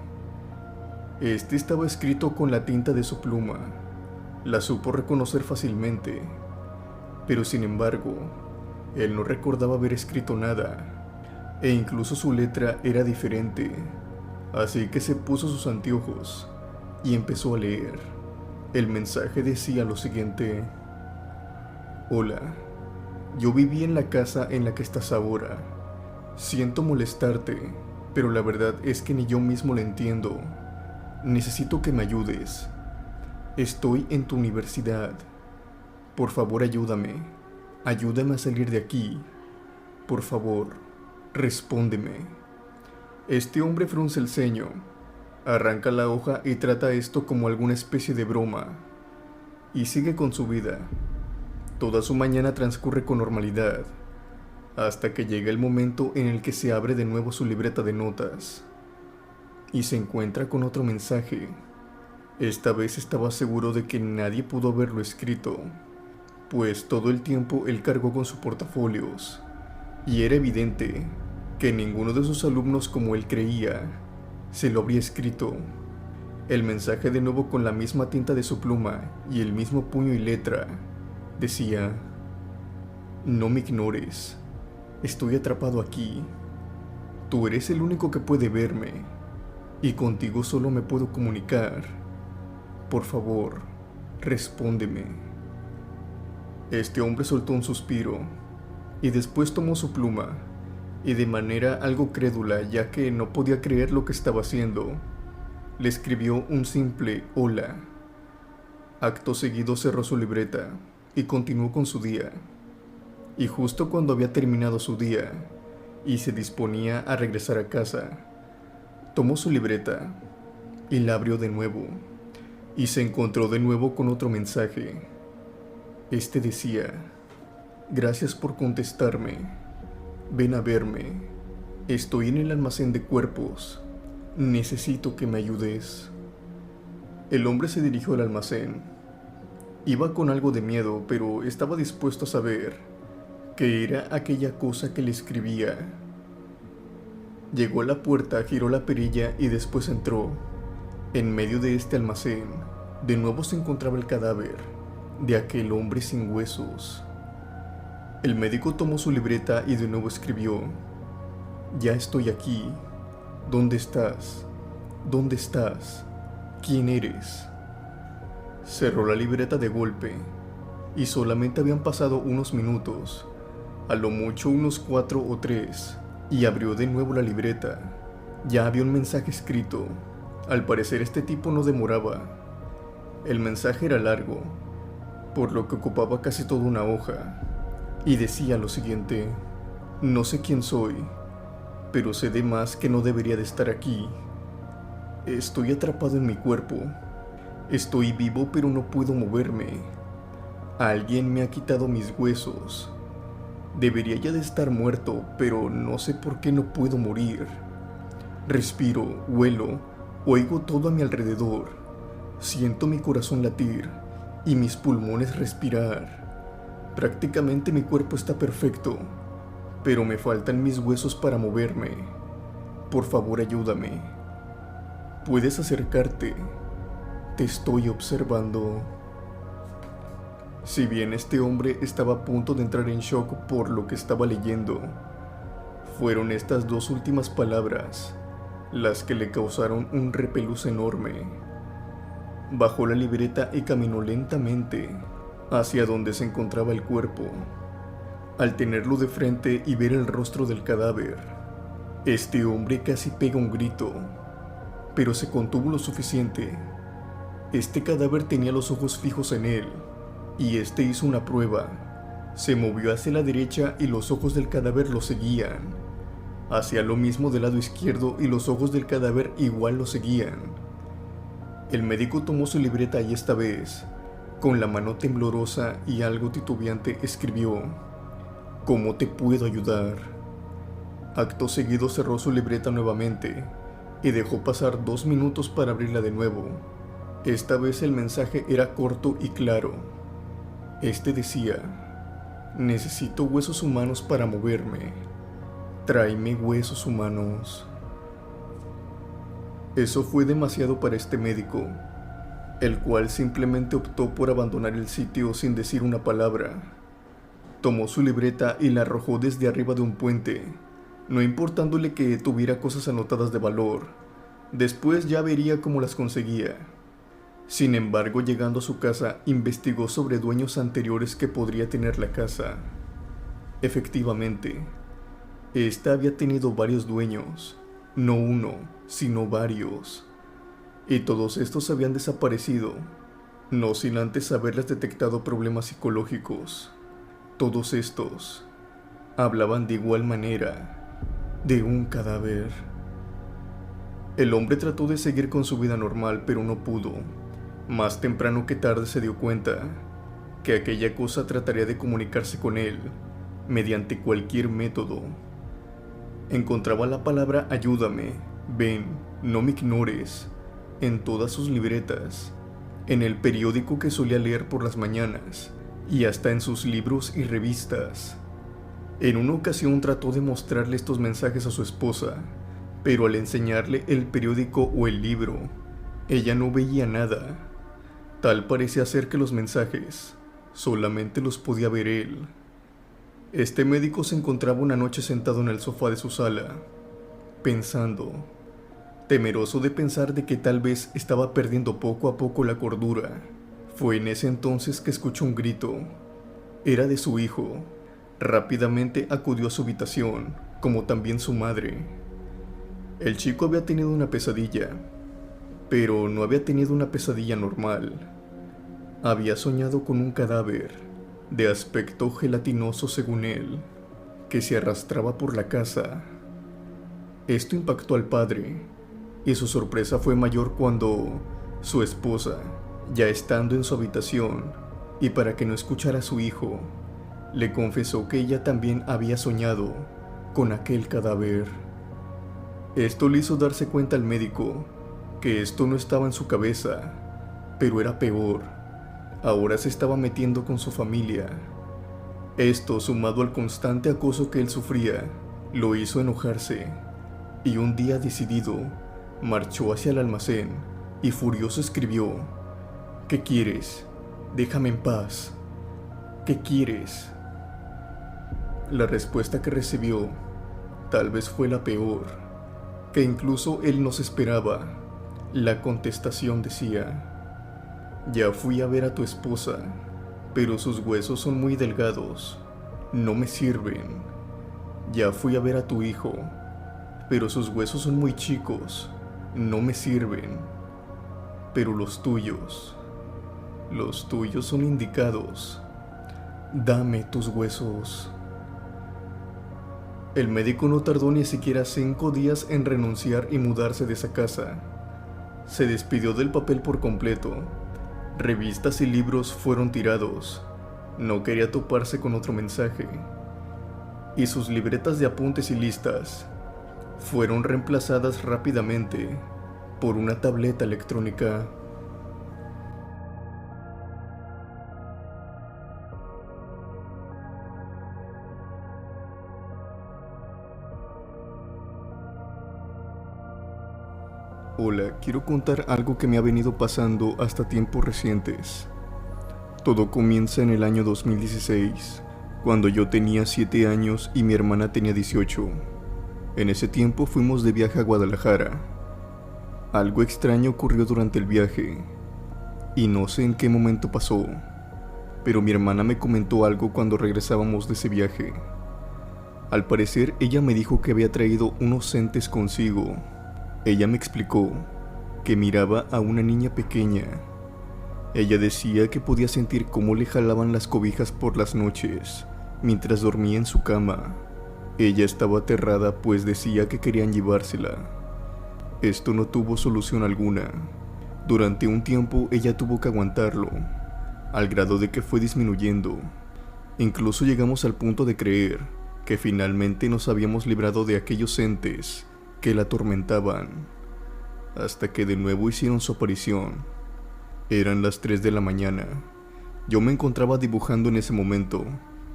Este estaba escrito con la tinta de su pluma. La supo reconocer fácilmente, pero sin embargo, él no recordaba haber escrito nada, e incluso su letra era diferente. Así que se puso sus anteojos y empezó a leer. El mensaje decía lo siguiente: Hola, yo viví en la casa en la que estás ahora. Siento molestarte, pero la verdad es que ni yo mismo lo entiendo. Necesito que me ayudes. Estoy en tu universidad. Por favor, ayúdame. Ayúdame a salir de aquí. Por favor, respóndeme. Este hombre frunce el ceño, arranca la hoja y trata esto como alguna especie de broma, y sigue con su vida. Toda su mañana transcurre con normalidad, hasta que llega el momento en el que se abre de nuevo su libreta de notas, y se encuentra con otro mensaje. Esta vez estaba seguro de que nadie pudo haberlo escrito, pues todo el tiempo él cargó con sus portafolios, y era evidente que ninguno de sus alumnos, como él creía, se lo habría escrito. El mensaje, de nuevo con la misma tinta de su pluma y el mismo puño y letra, decía: no me ignores, estoy atrapado aquí. Tú eres el único que puede verme, y contigo solo me puedo comunicar. Por favor, respóndeme. Este hombre soltó un suspiro, y después tomó su pluma, y de manera algo crédula, ya que no podía creer lo que estaba haciendo, le escribió un simple hola. Acto seguido cerró su libreta y continuó con su día. Y justo cuando había terminado su día y se disponía a regresar a casa, tomó su libreta y la abrió de nuevo, y se encontró de nuevo con otro mensaje. Este decía: gracias por contestarme. Ven a verme. Estoy en el almacén de cuerpos. Necesito que me ayudes. El hombre se dirigió al almacén. Iba con algo de miedo, pero estaba dispuesto a saber qué era aquella cosa que le escribía. Llegó a la puerta, giró la perilla y después entró. En medio de este almacén, de nuevo se encontraba el cadáver de aquel hombre sin huesos. El médico tomó su libreta y de nuevo escribió: ya estoy aquí. ¿Dónde estás? ¿Dónde estás? ¿Quién eres? Cerró la libreta de golpe, y solamente habían pasado unos minutos, a lo mucho unos 4 o 3, y abrió de nuevo la libreta. Ya había un mensaje escrito. Al parecer este tipo no demoraba. El mensaje era largo, por lo que ocupaba casi toda una hoja, y decía lo siguiente: no sé quién soy, pero sé de más que no debería de estar aquí. Estoy atrapado en mi cuerpo. Estoy vivo, pero no puedo moverme. Alguien me ha quitado mis huesos. Debería ya de estar muerto, pero no sé por qué no puedo morir. Respiro, huelo, oigo todo a mi alrededor. Siento mi corazón latir y mis pulmones respirar. Prácticamente mi cuerpo está perfecto, pero me faltan mis huesos para moverme. Por favor, ayúdame. Puedes acercarte. Te estoy observando. Si bien este hombre estaba a punto de entrar en shock por lo que estaba leyendo, fueron estas dos últimas palabras las que le causaron un repelús enorme. Bajó la libreta y caminó lentamente hacia donde se encontraba el cuerpo. Al tenerlo de frente y ver el rostro del cadáver, este hombre casi pega un grito, pero se contuvo lo suficiente. Este cadáver tenía los ojos fijos en él, y este hizo una prueba. Se movió hacia la derecha y los ojos del cadáver lo seguían. Hacía lo mismo del lado izquierdo y los ojos del cadáver igual lo seguían. El médico tomó su libreta y esta vez, con la mano temblorosa y algo titubeante, escribió: ¿cómo te puedo ayudar? Acto seguido cerró su libreta nuevamente y dejó pasar 2 minutos para abrirla de nuevo. Esta vez el mensaje era corto y claro. Este decía: necesito huesos humanos para moverme. Tráeme huesos humanos. Eso fue demasiado para este médico, el cual simplemente optó por abandonar el sitio sin decir una palabra. Tomó su libreta y la arrojó desde arriba de un puente, no importándole que tuviera cosas anotadas de valor. Después ya vería cómo las conseguía. Sin embargo, llegando a su casa, investigó sobre dueños anteriores que podría tener la casa. Efectivamente, esta había tenido varios dueños, no uno, sino varios, y todos estos habían desaparecido, no sin antes haberles detectado problemas psicológicos. Todos estos hablaban de igual manera de un cadáver. El hombre trató de seguir con su vida normal, pero no pudo. Más temprano que tarde se dio cuenta que aquella cosa trataría de comunicarse con él mediante cualquier método. Encontraba la palabra ayúdame, ven, no me ignores, en todas sus libretas, en el periódico que solía leer por las mañanas y hasta en sus libros y revistas. En una ocasión trató de mostrarle estos mensajes a su esposa, pero al enseñarle el periódico o el libro, ella no veía nada. Tal parecía ser que los mensajes solamente los podía ver él. Este médico se encontraba una noche sentado en el sofá de su sala, pensando, temeroso de pensar de que tal vez estaba perdiendo poco a poco la cordura. Fue en ese entonces que escuchó un grito. Era de su hijo. Rápidamente acudió a su habitación, como también su madre. El chico había tenido una pesadilla, pero no había tenido una pesadilla normal. Había soñado con un cadáver, de aspecto gelatinoso según él, que se arrastraba por la casa. Esto impactó al padre, y su sorpresa fue mayor cuando su esposa, ya estando en su habitación, y para que no escuchara a su hijo, le confesó que ella también había soñado con aquel cadáver. Esto le hizo darse cuenta al médico que esto no estaba en su cabeza, pero era peor. Ahora se estaba metiendo con su familia. Esto, sumado al constante acoso que él sufría, lo hizo enojarse, y un día decidido, marchó hacia el almacén y furioso escribió: ¿Qué quieres? Déjame en paz. ¿Qué quieres? La respuesta que recibió tal vez fue la peor, que incluso él no se esperaba. La contestación decía: ya fui a ver a tu esposa, pero sus huesos son muy delgados, no me sirven. Ya fui a ver a tu hijo, pero sus huesos son muy chicos, no me sirven. Pero los tuyos son indicados. Dame tus huesos. El médico no tardó ni siquiera 5 días en renunciar y mudarse de esa casa. Se despidió del papel por completo. Revistas y libros fueron tirados. No quería toparse con otro mensaje. Y sus libretas de apuntes y listas fueron reemplazadas rápidamente por una tableta electrónica. Hola, quiero contar algo que me ha venido pasando hasta tiempos recientes. Todo comienza en el año 2016, cuando yo tenía 7 años y mi hermana tenía 18. En ese tiempo fuimos de viaje a Guadalajara. Algo extraño ocurrió durante el viaje, y no sé en qué momento pasó, pero mi hermana me comentó algo cuando regresábamos de ese viaje. Al parecer, ella me dijo que había traído unos entes consigo. Ella me explicó que miraba a una niña pequeña. Ella decía que podía sentir cómo le jalaban las cobijas por las noches, mientras dormía en su cama. Ella estaba aterrada pues decía que querían llevársela. Esto no tuvo solución alguna. Durante un tiempo ella tuvo que aguantarlo, al grado de que fue disminuyendo. Incluso llegamos al punto de creer que finalmente nos habíamos librado de aquellos entes que la atormentaban, hasta que de nuevo hicieron su aparición. Eran las 3 de la mañana. Yo me encontraba dibujando en ese momento,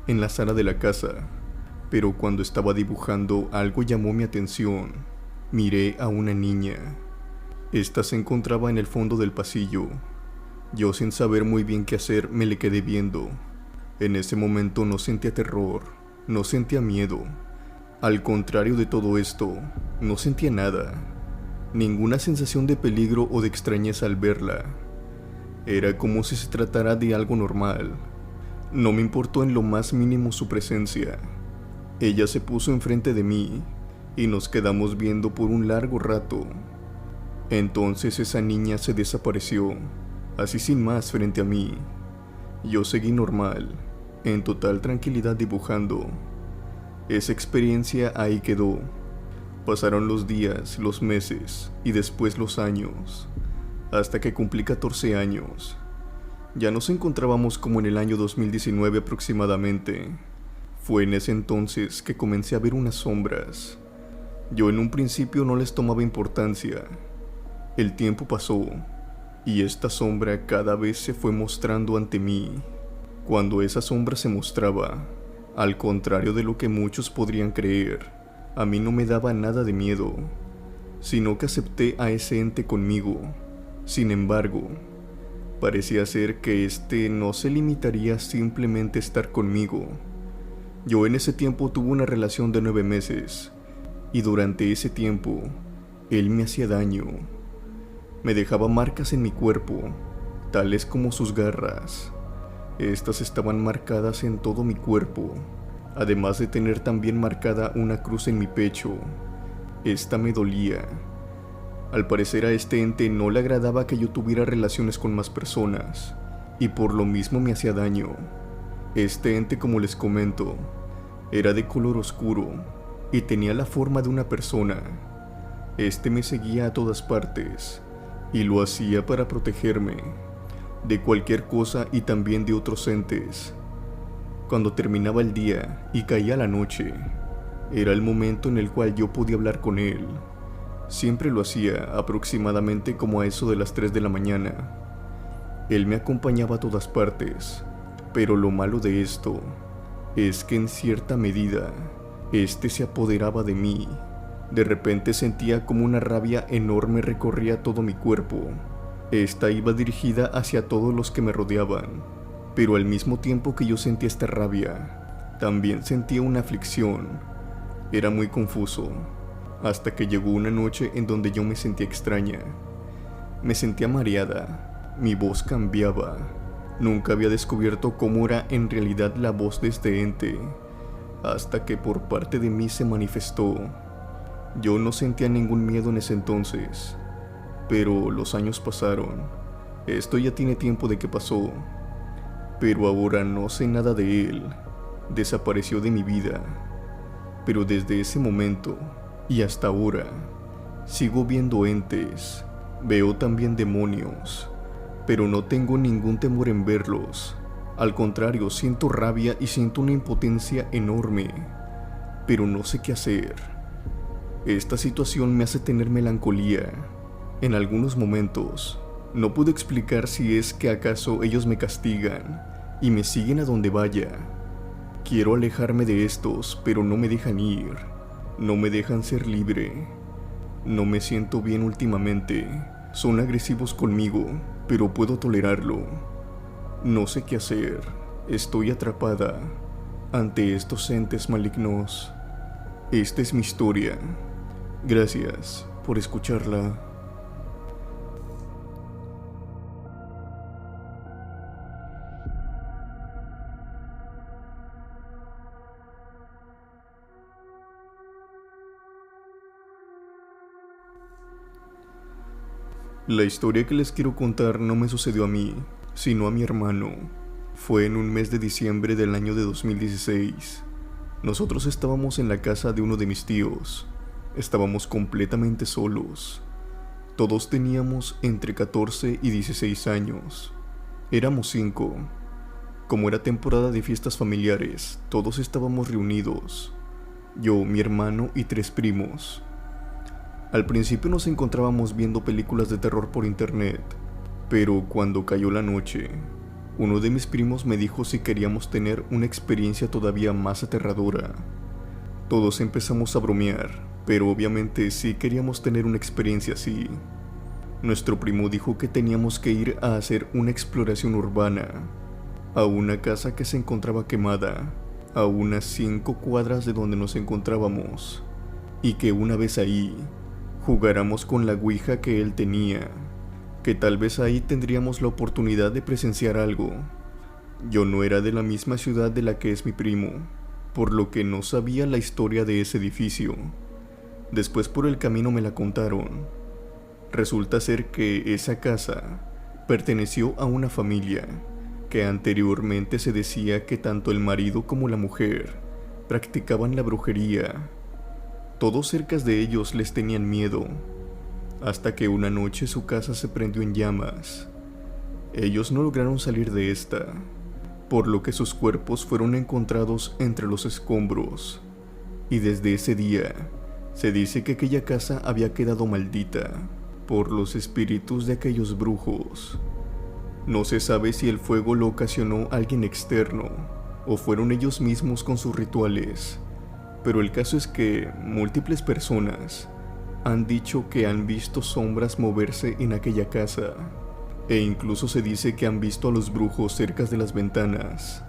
en la sala de la casa, pero cuando estaba dibujando algo llamó mi atención. Miré a una niña. Esta se encontraba en el fondo del pasillo. Yo, sin saber muy bien qué hacer, me le quedé viendo. En ese momento no sentía terror, no sentía miedo. Al contrario de todo esto, no sentía nada, ninguna sensación de peligro o de extrañeza al verla. Era como si se tratara de algo normal. No me importó en lo más mínimo su presencia. Ella se puso enfrente de mí y nos quedamos viendo por un largo rato. Entonces esa niña se desapareció, así sin más frente a mí. Yo seguí normal, en total tranquilidad dibujando. Esa experiencia ahí quedó. Pasaron los días, los meses y después los años, hasta que cumplí 14 años. Ya nos encontrábamos como en el año 2019 aproximadamente. Fue en ese entonces que comencé a ver unas sombras. Yo en un principio no les tomaba importancia. El tiempo pasó y esta sombra cada vez se fue mostrando ante mí. Cuando esa sombra se mostraba, al contrario de lo que muchos podrían creer, a mí no me daba nada de miedo, sino que acepté a ese ente conmigo. Sin embargo, parecía ser que este no se limitaría a simplemente estar conmigo. Yo en ese tiempo tuve una relación de 9 meses, y durante ese tiempo, él me hacía daño. Me dejaba marcas en mi cuerpo, tales como sus garras. Estas estaban marcadas en todo mi cuerpo, además de tener también marcada una cruz en mi pecho. Esta me dolía. Al parecer a este ente no le agradaba que yo tuviera relaciones con más personas, y por lo mismo me hacía daño. Este ente, como les comento, era de color oscuro y tenía la forma de una persona. Este me seguía a todas partes, y lo hacía para protegerme de cualquier cosa y también de otros entes. Cuando terminaba el día y caía la noche, era el momento en el cual yo podía hablar con él. Siempre lo hacía aproximadamente como a eso de las 3 de la mañana. Él me acompañaba a todas partes, pero lo malo de esto es que en cierta medida, este se apoderaba de mí. De repente sentía como una rabia enorme recorría todo mi cuerpo. Esta iba dirigida hacia todos los que me rodeaban, pero al mismo tiempo que yo sentía esta rabia, también sentía una aflicción. Era muy confuso, hasta que llegó una noche en donde yo me sentía extraña. Me sentía mareada, mi voz cambiaba. Nunca había descubierto cómo era en realidad la voz de este ente, hasta que por parte de mí se manifestó. Yo no sentía ningún miedo en ese entonces, pero los años pasaron. Esto ya tiene tiempo de que pasó, pero ahora no sé nada de él. Desapareció de mi vida, pero desde ese momento y hasta ahora sigo viendo entes, veo también demonios, pero no tengo ningún temor en verlos. Al contrario, siento rabia y siento una impotencia enorme, pero no sé qué hacer. Esta situación me hace tener melancolía. En algunos momentos, no puedo explicar si es que acaso ellos me castigan y me siguen a donde vaya. Quiero alejarme de estos, pero no me dejan ir. No me dejan ser libre. No me siento bien últimamente. Son agresivos conmigo, pero puedo tolerarlo. No sé qué hacer. Estoy atrapada ante estos entes malignos. Esta es mi historia. Gracias por escucharla. La historia que les quiero contar no me sucedió a mí, sino a mi hermano. Fue en un mes de diciembre del año de 2016. Nosotros estábamos en la casa de uno de mis tíos. Estábamos completamente solos. Todos teníamos entre 14 y 16 años. Éramos 5. Como era temporada de fiestas familiares, todos estábamos reunidos. Yo, mi hermano y 3 primos. Al principio nos encontrábamos viendo películas de terror por internet, pero cuando cayó la noche, uno de mis primos me dijo si queríamos tener una experiencia todavía más aterradora. Todos empezamos a bromear, pero obviamente sí queríamos tener una experiencia así. Nuestro primo dijo que teníamos que ir a hacer una exploración urbana, a una casa que se encontraba quemada, a unas 5 cuadras de donde nos encontrábamos, y que una vez ahí, jugáramos con la ouija que él tenía, que tal vez ahí tendríamos la oportunidad de presenciar algo. Yo no era de la misma ciudad de la que es mi primo, por lo que no sabía la historia de ese edificio. Después por el camino me la contaron. Resulta ser que esa casa perteneció a una familia que anteriormente se decía que tanto el marido como la mujer practicaban la brujería. Todos cerca de ellos les tenían miedo, hasta que una noche su casa se prendió en llamas. Ellos no lograron salir de esta, por lo que sus cuerpos fueron encontrados entre los escombros, y desde ese día se dice que aquella casa había quedado maldita por los espíritus de aquellos brujos. No se sabe si el fuego lo ocasionó alguien externo o fueron ellos mismos con sus rituales, pero el caso es que múltiples personas han dicho que han visto sombras moverse en aquella casa, e incluso se dice que han visto a los brujos cerca de las ventanas.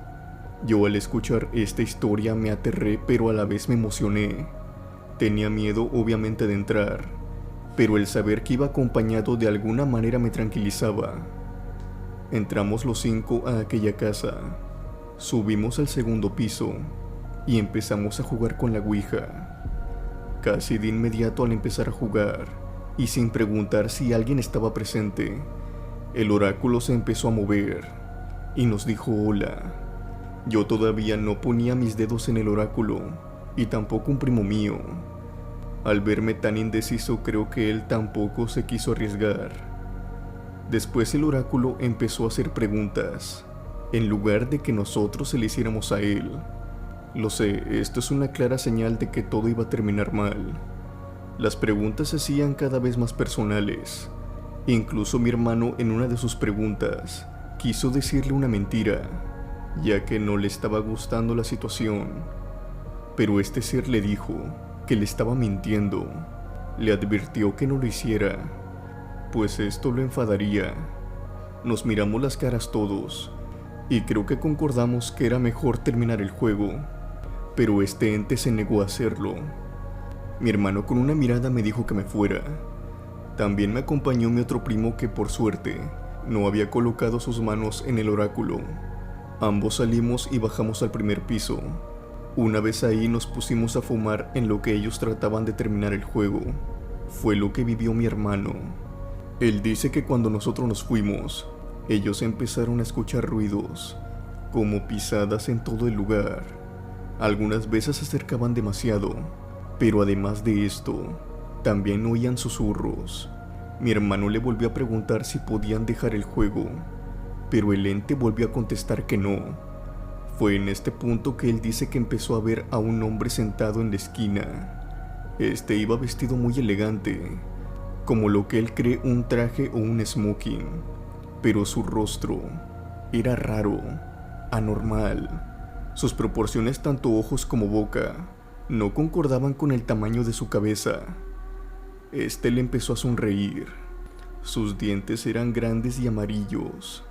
Yo al escuchar esta historia me aterré, pero a la vez me emocioné. Tenía miedo obviamente de entrar, pero el saber que iba acompañado de alguna manera me tranquilizaba. Entramos los 5 a aquella casa, subimos al segundo piso y empezamos a jugar con la ouija. Casi de inmediato al empezar a jugar, y sin preguntar si alguien estaba presente, el oráculo se empezó a mover y nos dijo hola. Yo todavía no ponía mis dedos en el oráculo, y tampoco un primo mío. Al verme tan indeciso, creo que él tampoco se quiso arriesgar. Después el oráculo empezó a hacer preguntas, en lugar de que nosotros se le hiciéramos a él. Lo sé, esto es una clara señal de que todo iba a terminar mal. Las preguntas se hacían cada vez más personales. Incluso mi hermano, en una de sus preguntas, quiso decirle una mentira, ya que no le estaba gustando la situación. Pero este ser le dijo que le estaba mintiendo. Le advirtió que no lo hiciera, pues esto lo enfadaría. Nos miramos las caras todos, y creo que concordamos que era mejor terminar el juego, pero este ente se negó a hacerlo. Mi hermano con una mirada me dijo que me fuera. También me acompañó mi otro primo que por suerte no había colocado sus manos en el oráculo. Ambos salimos y bajamos al primer piso. Una vez ahí nos pusimos a fumar en lo que ellos trataban de terminar el juego. Fue lo que vivió mi hermano. Él dice que cuando nosotros nos fuimos, ellos empezaron a escuchar ruidos, como pisadas en todo el lugar. Algunas veces se acercaban demasiado, pero además de esto, también oían susurros. Mi hermano le volvió a preguntar si podían dejar el juego, pero el ente volvió a contestar que no. Fue en este punto que él dice que empezó a ver a un hombre sentado en la esquina. Este iba vestido muy elegante, como lo que él cree un traje o un smoking, pero su rostro era raro, anormal. Sus proporciones, tanto ojos como boca, no concordaban con el tamaño de su cabeza. Este le empezó a sonreír. Sus dientes eran grandes y amarillos.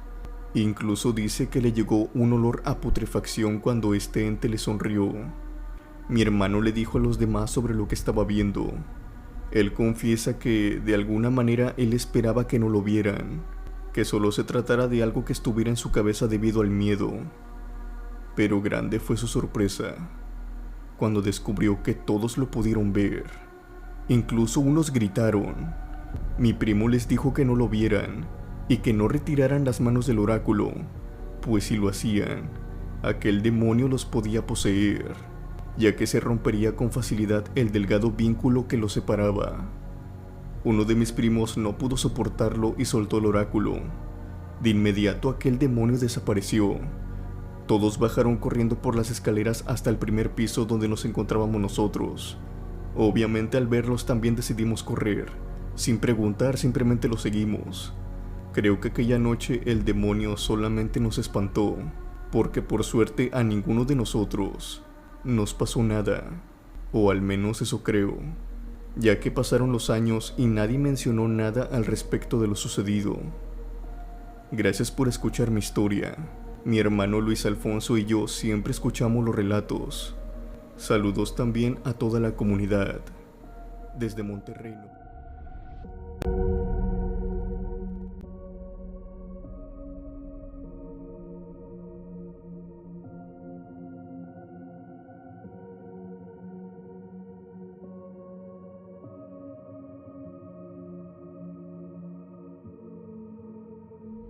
Incluso dice que le llegó un olor a putrefacción cuando este ente le sonrió. Mi hermano le dijo a los demás sobre lo que estaba viendo. Él confiesa que de alguna manera él esperaba que no lo vieran, que solo se tratara de algo que estuviera en su cabeza debido al miedo. Pero grande fue su sorpresa cuando descubrió que todos lo pudieron ver. Incluso unos gritaron. Mi primo les dijo que no lo vieran y que no retiraran las manos del oráculo, pues si lo hacían, aquel demonio los podía poseer, ya que se rompería con facilidad el delgado vínculo que los separaba. Uno de mis primos no pudo soportarlo y soltó el oráculo. De inmediato aquel demonio desapareció. Todos bajaron corriendo por las escaleras hasta el primer piso donde nos encontrábamos nosotros. Obviamente al verlos también decidimos correr. Sin preguntar, simplemente lo seguimos. Creo que aquella noche el demonio solamente nos espantó, porque por suerte a ninguno de nosotros nos pasó nada, o al menos eso creo, ya que pasaron los años y nadie mencionó nada al respecto de lo sucedido. Gracias por escuchar mi historia. Mi hermano Luis Alfonso y yo siempre escuchamos los relatos. Saludos también a toda la comunidad. Desde Monterrey.